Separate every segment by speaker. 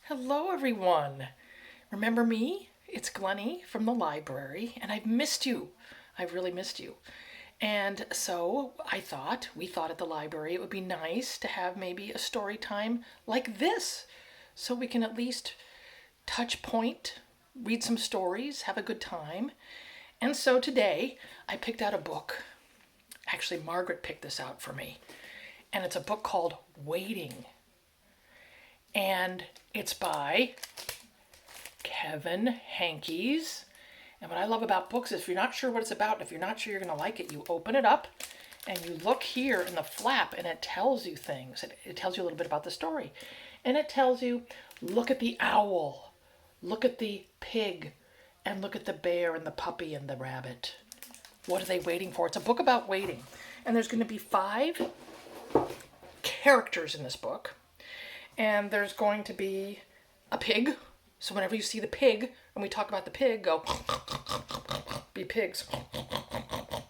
Speaker 1: Hello, everyone. Remember me? It's Glenny from the library, and I've missed you. I've really missed you. And so we thought at the library it would be nice to have maybe a story time like this so we can at least touch point, read some stories, have a good time. And so today I picked out a book. Actually, Margaret picked this out for me. And it's a book called Waiting. And it's by Kevin Henkes. And what I love about books is if you're not sure what it's about, if you're not sure you're going to like it, you open it up and you look here in the flap and it tells you things. It tells you a little bit about the story. And it tells you, look at the owl, look at the pig, and look at the bear and the puppy and the rabbit. What are they waiting for? It's a book about waiting. And there's going to be 5 characters in this book. And there's going to be a pig. So whenever you see the pig, and we talk about the pig, go be pigs.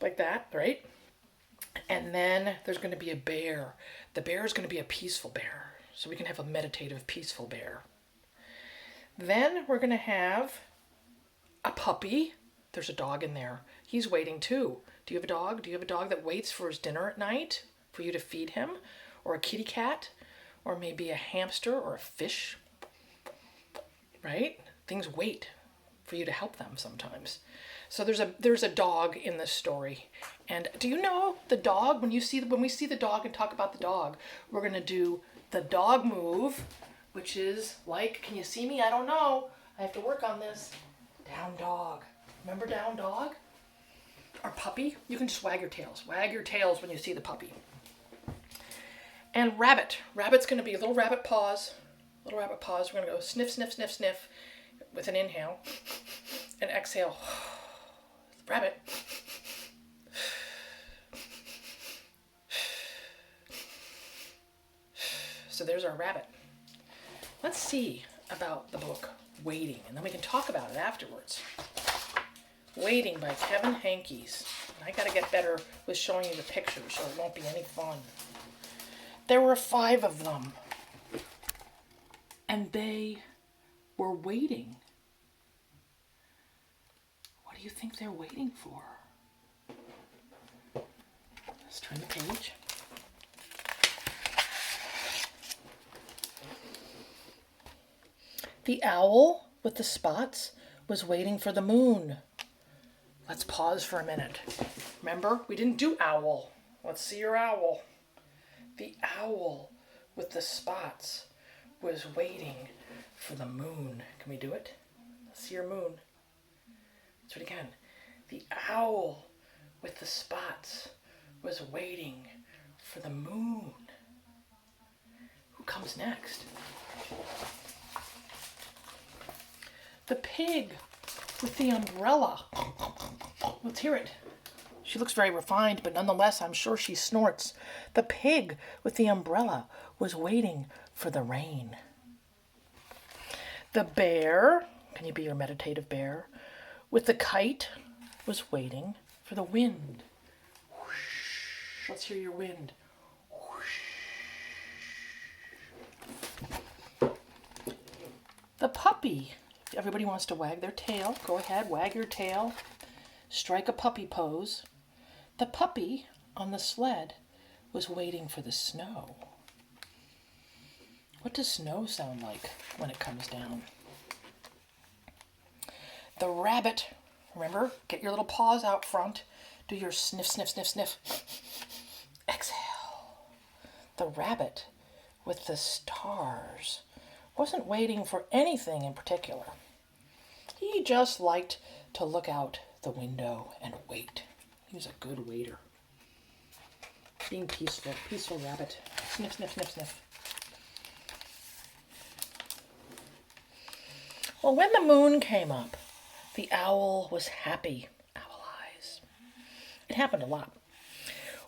Speaker 1: Like that, right? And then there's going to be a bear. The bear is going to be a peaceful bear. So we can have a meditative, peaceful bear. Then we're going to have a puppy. There's a dog in there. He's waiting too. Do you have a dog? Do you have a dog that waits for his dinner at night for you to feed him? Or a kitty cat? Or maybe a hamster or a fish, right? Things wait for you to help them sometimes. So there's a dog in this story. And do you know the dog, when we see the dog and talk about the dog, we're going to do the dog move, which is like, can you see me? I don't know. I have to work on this. Down dog. Remember down dog? Or puppy? You can just wag your tails. Wag your tails when you see the puppy. And rabbit. Rabbit's going to be a little rabbit pause. Little rabbit pause. We're going to go sniff, sniff, sniff, sniff with an inhale. And exhale. Rabbit. So there's our rabbit. Let's see about the book Waiting, and then we can talk about it afterwards. Waiting by Kevin Henkes. I got to get better with showing you the pictures so it won't be any fun. There were 5 of them, and they were waiting. What do you think they're waiting for? Let's turn the page. The owl with the spots was waiting for the moon. Let's pause for a minute. Remember, we didn't do owl. Let's see your owl. The owl with the spots was waiting for the moon. Can we do it? Let's see your moon. Let's do it again. The owl with the spots was waiting for the moon. Who comes next? The pig with the umbrella. Let's hear it. She looks very refined, but nonetheless, I'm sure she snorts. The pig with the umbrella was waiting for the rain. The bear, can you be your meditative bear, with the kite was waiting for the wind. Whoosh. Let's hear your wind. Whoosh. The puppy. If everybody wants to wag their tail, go ahead, wag your tail. Strike a puppy pose. The puppy on the sled was waiting for the snow. What does snow sound like when it comes down? The rabbit, remember, get your little paws out front. Do your sniff, sniff, sniff, sniff. Exhale. The rabbit with the stars wasn't waiting for anything in particular. He just liked to look out the window and wait. He was a good waiter. Being peaceful, peaceful rabbit. Sniff, sniff, sniff, sniff. Well, when the moon came up, the owl was happy. Owl eyes. It happened a lot.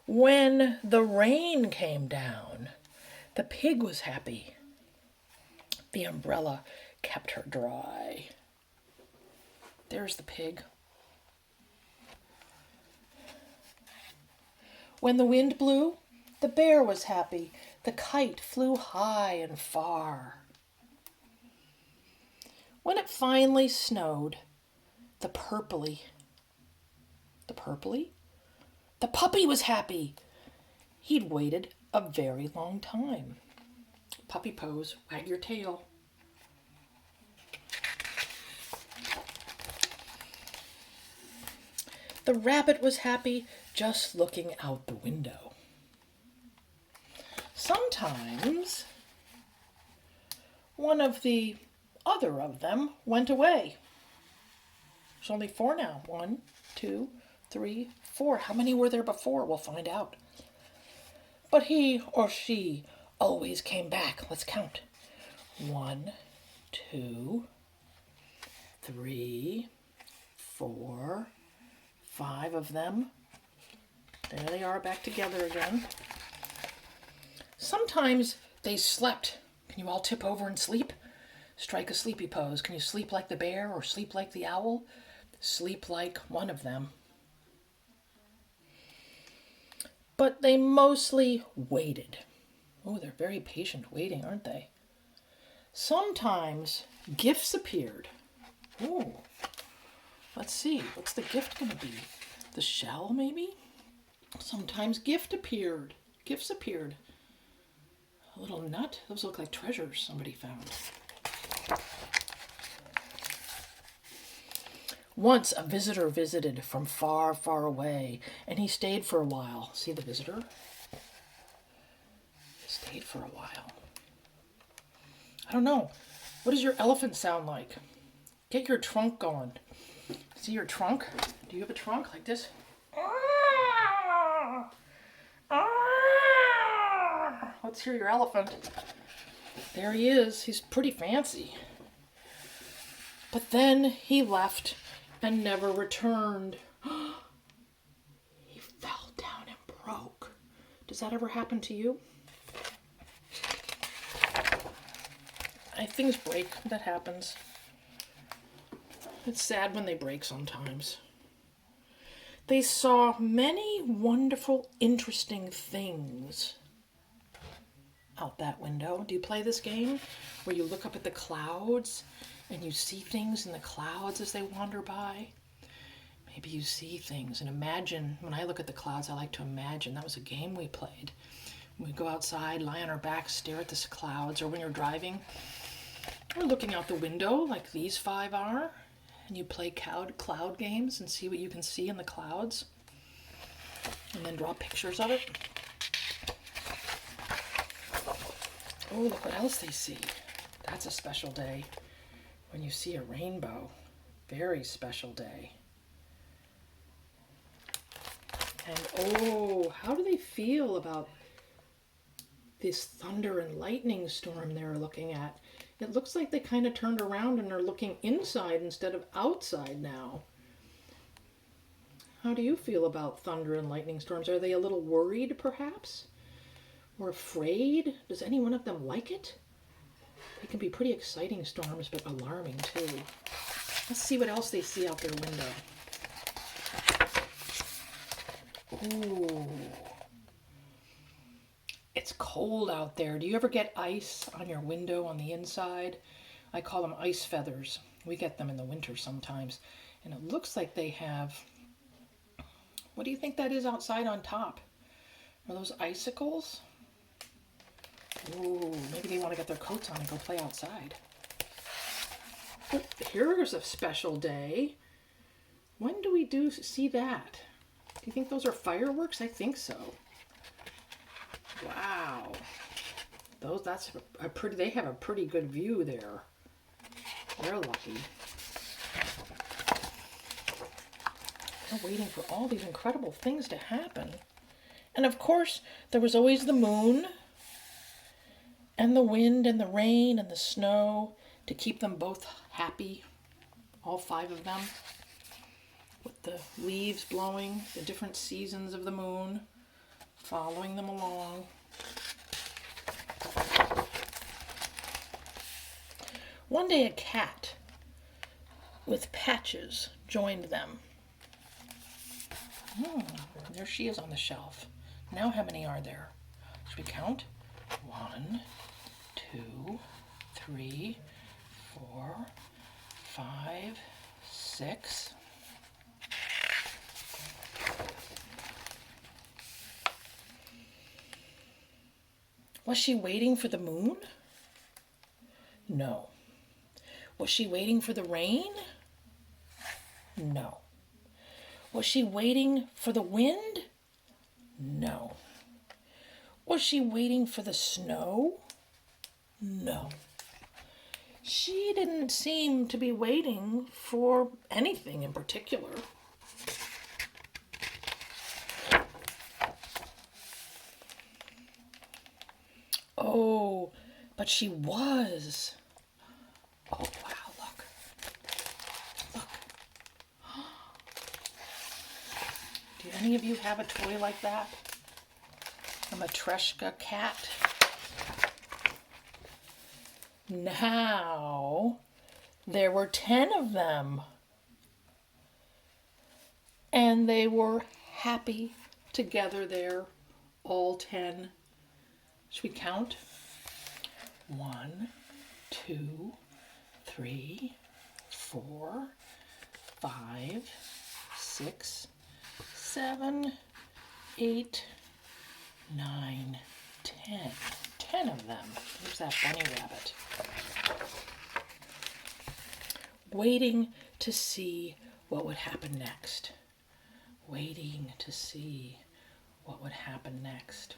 Speaker 1: When the rain came down, the pig was happy. The umbrella kept her dry. There's the pig. When the wind blew, the bear was happy. The kite flew high and far. When it finally snowed, the puppy was happy. He'd waited a very long time. Puppy pose, wag your tail. The rabbit was happy just looking out the window. Sometimes one of the other of them went away. There's only 4 now. 1, 2, 3, 4. How many were there before? We'll find out. But he or she always came back. Let's count. 1, 2, 3, 4, 5 of them. There they are back together again. Sometimes they slept. Can you all tip over and sleep? Strike a sleepy pose. Can you sleep like the bear or sleep like the owl? Sleep like one of them. But they mostly waited. Oh, they're very patient waiting, aren't they? Sometimes gifts appeared. Oh, let's see. What's the gift going to be? The shell, maybe? Sometimes gifts appeared. A little nut. Those look like treasures somebody found. Once a visitor visited from far, far away, and he stayed for a while. See the visitor? He stayed for a while. I don't know. What does your elephant sound like? Get your trunk going. See your trunk? Do you have a trunk like this? Let's hear your elephant. There he is. He's pretty fancy. But then he left and never returned. He fell down and broke. Does that ever happen to you? Things break. That happens. It's sad when they break sometimes. They saw many wonderful, interesting things out that window. Do you play this game where you look up at the clouds and you see things in the clouds as they wander by? Maybe you see things and imagine. When I look at the clouds, I like to imagine. That was a game we played. We go outside, lie on our backs, stare at the clouds, or when you're driving, or looking out the window like these 5 are, and you play cloud games and see what you can see in the clouds, and then draw pictures of it. Oh, look what else they see. That's a special day. When you see a rainbow. Very special day. And oh, how do they feel about this thunder and lightning storm they're looking at? It looks like they kind of turned around and are looking inside instead of outside now. How do you feel about thunder and lightning storms? Are they a little worried, perhaps? Or afraid? Does any one of them like it? They can be pretty exciting storms, but alarming too. Let's see what else they see out their window. Ooh. It's cold out there. Do you ever get ice on your window on the inside? I call them ice feathers. We get them in the winter sometimes. And it looks like they have... What do you think that is outside on top? Are those icicles? Ooh, maybe they want to get their coats on and go play outside. Oh, here's a special day. When do we see that? Do you think those are fireworks? I think so. Wow. That's a pretty, they have a pretty good view there. They're lucky. They're waiting for all these incredible things to happen. And of course, there was always the moon and the wind and the rain and the snow to keep them both happy, all 5 of them, with the leaves blowing, the different seasons of the moon, following them along. One day a cat with patches joined them. There she is on the shelf. Now how many are there? Should we count? 1, 2, 3, 4, 5, 6. Was she waiting for the moon? No. Was she waiting for the rain? No. Was she waiting for the wind? No. Was she waiting for the snow? No. She didn't seem to be waiting for anything in particular. Oh, but she was. Oh, wow, look. Look. Do any of you have a toy like that? A Matryoshka cat? Now, there were 10 of them. And they were happy together there, all 10. Should we count? 1, 2, 3, 4, 5, 6, 7, 8, 9, 10. 10 of them. There's that bunny rabbit. Waiting to see what would happen next. Waiting to see what would happen next.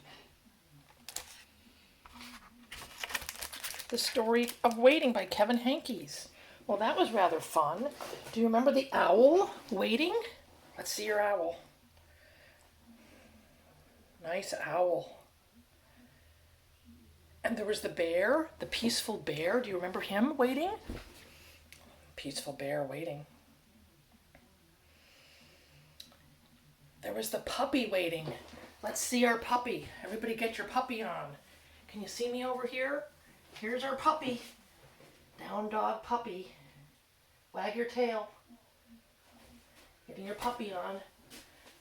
Speaker 1: The Story of Waiting by Kevin Henkes. Well, that was rather fun. Do you remember the owl waiting? Let's see your owl. Nice owl. And there was the bear, the peaceful bear. Do you remember him waiting? Peaceful bear waiting. There was the puppy waiting. Let's see our puppy. Everybody get your puppy on. Can you see me over here? Here's our puppy. Down dog puppy. Wag your tail. Getting your puppy on.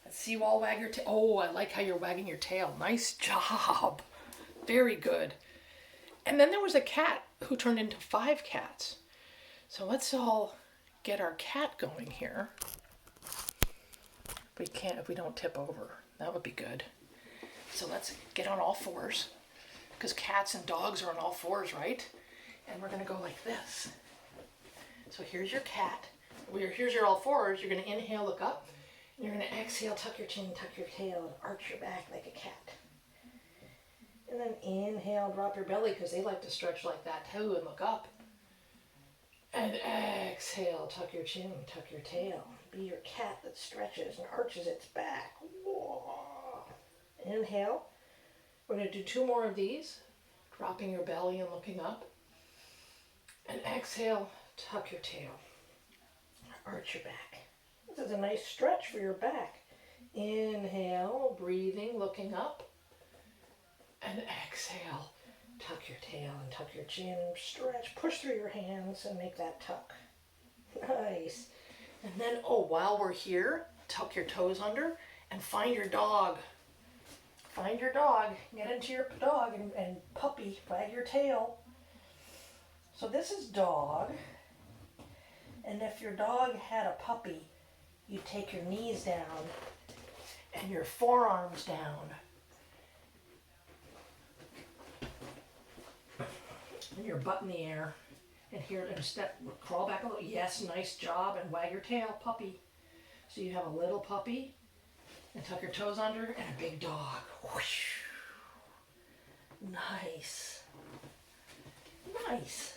Speaker 1: Let's see you all wag your tail. Oh, I like how you're wagging your tail. Nice job. Very good. And then there was a cat who turned into 5 cats. So let's all get our cat going here. We can't if we don't tip over. That would be good. So let's get on all fours. Because cats and dogs are on all fours, right? And we're going to go like this. So here's your cat. Here's your all fours. You're going to inhale, look up. And you're going to exhale, tuck your chin, tuck your tail, and arch your back like a cat. And then inhale, drop your belly, because they like to stretch like that too, and look up. And exhale, tuck your chin, tuck your tail. Be your cat that stretches and arches its back. Whoa. Inhale. We're going to do 2 more of these, dropping your belly and looking up. And exhale, tuck your tail. Arch your back. This is a nice stretch for your back. Inhale, breathing, looking up. And exhale, tuck your tail and tuck your chin. Stretch, push through your hands and make that tuck. Nice. And then, while we're here, tuck your toes under and find your dog. Find your dog, get into your dog and puppy, wag your tail. So this is dog. And if your dog had a puppy, you take your knees down and your forearms down. And your butt in the air. And here, and crawl back a little. Yes, nice job. And wag your tail, puppy. So you have a little puppy. And tuck your toes under, and a big dog. Whoosh. Nice. Nice.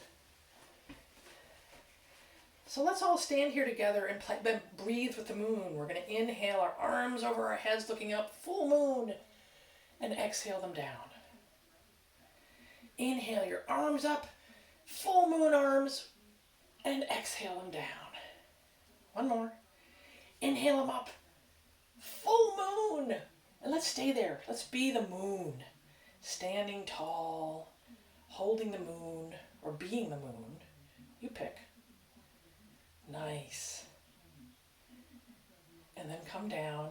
Speaker 1: So let's all stand here together and breathe with the moon. We're going to inhale our arms over our heads looking up, full moon, and exhale them down. Inhale your arms up, full moon arms, and exhale them down. One more. Inhale them up. Full moon. And let's stay there. Let's be the moon. Standing tall, holding the moon, or being the moon. You pick. Nice. And then come down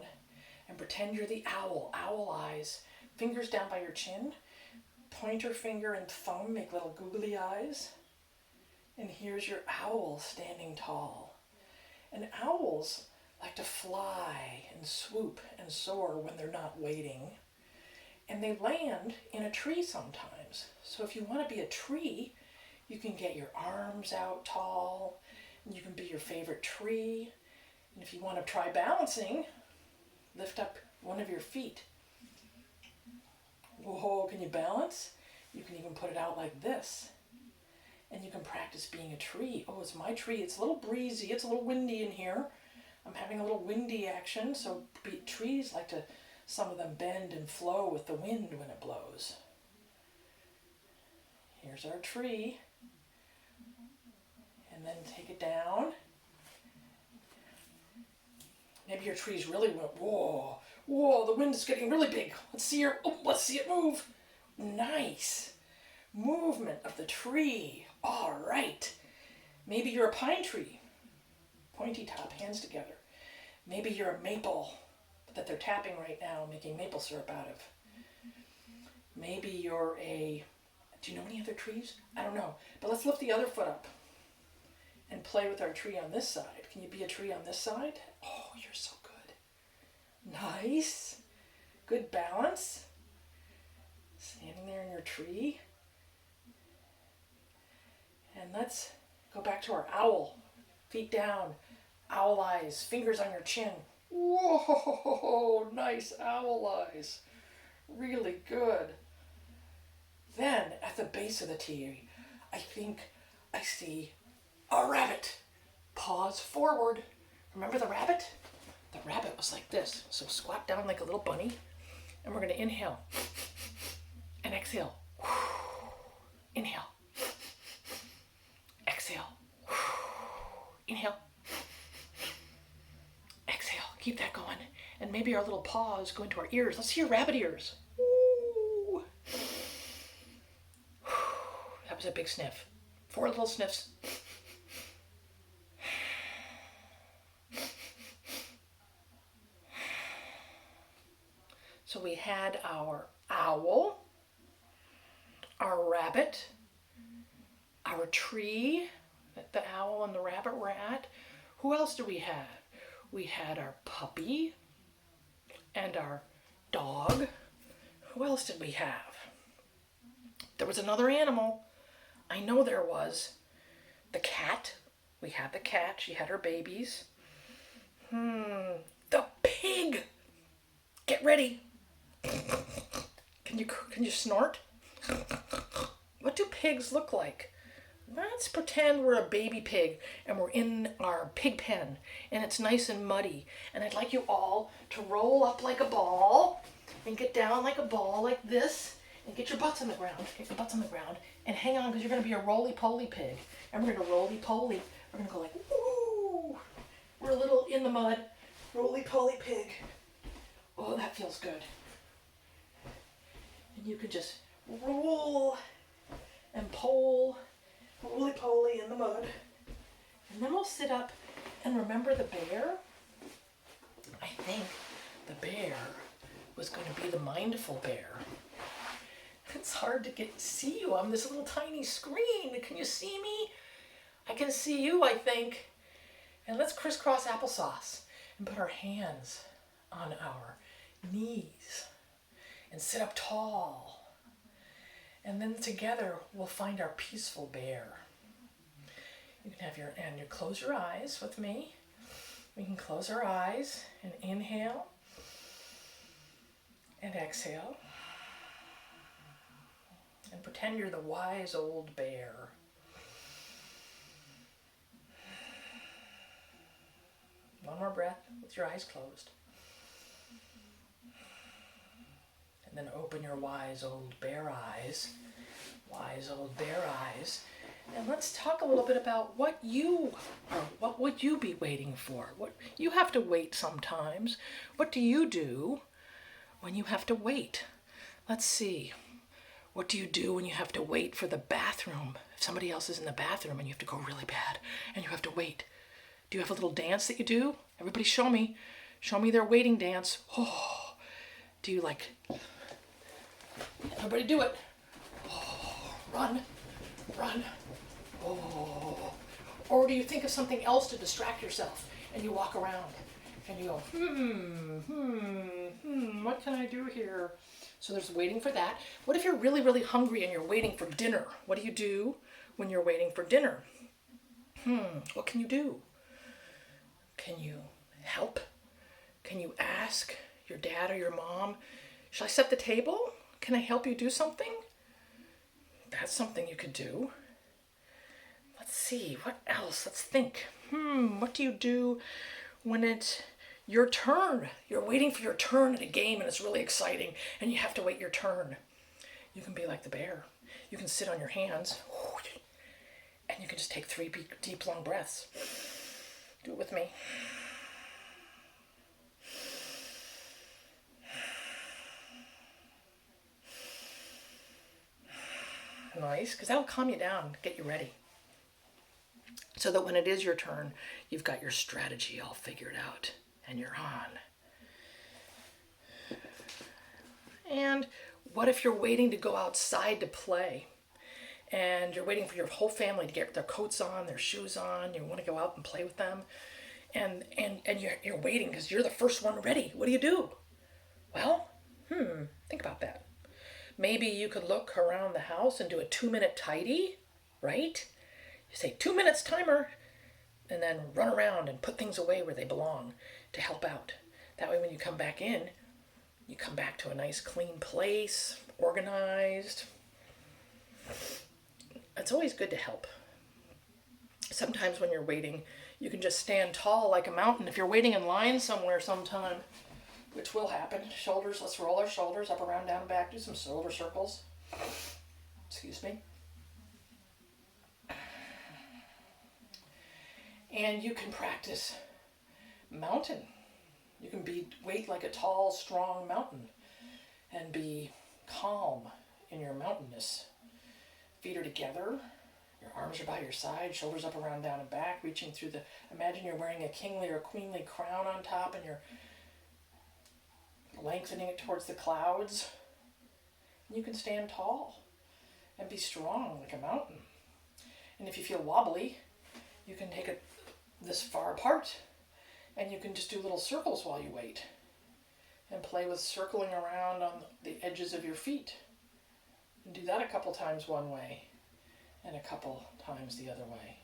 Speaker 1: and pretend you're the owl. Owl eyes. Fingers down by your chin. Pointer finger and thumb make little googly eyes. And here's your owl standing tall. And owls like to fly and swoop and soar when they're not waiting. And they land in a tree sometimes. So if you want to be a tree, you can get your arms out tall, and you can be your favorite tree. And if you want to try balancing, lift up one of your feet. Whoa, can you balance? You can even put it out like this. And you can practice being a tree. Oh, it's my tree. It's a little breezy. It's a little windy in here. I'm having a little windy action. So trees like to, some of them bend and flow with the wind when it blows. Here's our tree. And then take it down. Maybe your trees really went, whoa, whoa, the wind is getting really big. Let's see it move. Nice. Movement of the tree. All right. Maybe you're a pine tree. Pointy top, hands together. Maybe you're a maple that they're tapping right now, making maple syrup out of. Maybe you're do you know any other trees? I don't know. But let's lift the other foot up and play with our tree on this side. Can you be a tree on this side? Oh, you're so good. Nice. Good balance. Standing there in your tree. And let's go back to our owl. Feet down, owl eyes, fingers on your chin. Whoa, nice owl eyes. Really good. Then at the base of the tree, I think I see a rabbit. Paws forward. Remember the rabbit? The rabbit was like this. So squat down like a little bunny. And we're going to inhale. And exhale. Inhale. Exhale. Inhale. Exhale. Keep that going. And maybe our little paws go into our ears. Let's see your rabbit ears. Ooh. That was a big sniff. 4 little sniffs. So we had our owl, our rabbit, our tree that the owl and the rabbit were at. Who else do we have? We had our puppy and our dog. Who else did we have? There was another animal. I know there was. The cat. We had the cat. She had her babies. The pig. Get ready. Can you snort? What do pigs look like? Let's pretend we're a baby pig and we're in our pig pen and it's nice and muddy. And I'd like you all to roll up like a ball and get down like a ball like this and get your butts on the ground. Get your butts on the ground and hang on because you're going to be a roly-poly pig. And we're going to roly-poly. We're going to go like, woo! We're a little in the mud. Roly-poly pig. Oh, that feels good. And you can just roll and pole, roly-poly in the mud. And then we'll sit up and remember the bear. I think the bear was going to be the mindful bear. It's hard to see you on this little tiny screen. Can you see me? I can see you, I think. And let's crisscross applesauce and put our hands on our knees and sit up tall. And then together we'll find our peaceful bear. You can have you close your eyes with me. We can close our eyes and inhale and exhale. And pretend you're the wise old bear. One more breath with your eyes closed. And then open your wise old bear eyes. Wise old bear eyes. And let's talk a little bit about what would you be waiting for? What you have to wait sometimes. What do you do when you have to wait? Let's see. What do you do when you have to wait for the bathroom? If somebody else is in the bathroom and you have to go really bad and you have to wait. Do you have a little dance that you do? Everybody show me. Show me their waiting dance. Oh, do you like... Everybody do it. Oh, run, run. Oh, Or do you think of something else to distract yourself and you walk around and you go, what can I do here? So there's waiting for that. What if you're really, really hungry and you're waiting for dinner? What do you do when you're waiting for dinner? What can you do? Can you help? Can you ask your dad or your mom, should I set the table? Can I help you do something? That's something you could do. Let's see, what else? Let's think. What do you do when it's your turn? You're waiting for your turn in a game and it's really exciting and you have to wait your turn. You can be like the bear. You can sit on your hands and you can just take 3 deep, long breaths. Do it with me. Nice, because that'll calm you down, get you ready. So that when it is your turn, you've got your strategy all figured out and you're on. And what if you're waiting to go outside to play? And you're waiting for your whole family to get their coats on, their shoes on, you want to go out and play with them. And you're waiting because you're the first one ready. What do you do? Well, think about that. Maybe you could look around the house and do a 2-minute tidy, right? You say 2 minutes timer, and then run around and put things away where they belong to help out. That way when you come back in, you come back to a nice clean place, organized. It's always good to help. Sometimes when you're waiting, you can just stand tall like a mountain. If you're waiting in line somewhere sometime, which will happen, shoulders, let's roll our shoulders up, around, down, and back, do some shoulder circles. Excuse me. And you can practice mountain. You can wait like a tall, strong mountain and be calm in your mountainness. Feet are together, your arms are by your side, shoulders up, around, down, and back, reaching through imagine you're wearing a kingly or queenly crown on top and you're lengthening it towards the clouds. And you can stand tall and be strong like a mountain. And if you feel wobbly, you can take it this far apart and you can just do little circles while you wait and play with circling around on the edges of your feet. And do that a couple times one way and a couple times the other way.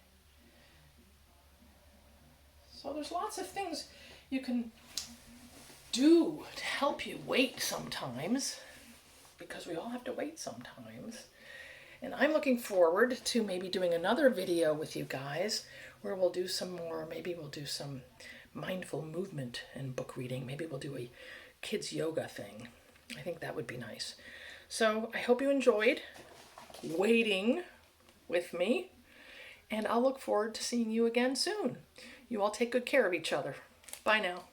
Speaker 1: So there's lots of things you can do to help you wait sometimes, because we all have to wait sometimes. And I'm looking forward to maybe doing another video with you guys where we'll do some more, maybe we'll do some mindful movement and book reading. Maybe we'll do a kids yoga thing. I think that would be nice. So I hope you enjoyed waiting with me, and I'll look forward to seeing you again soon. You all take good care of each other. Bye now.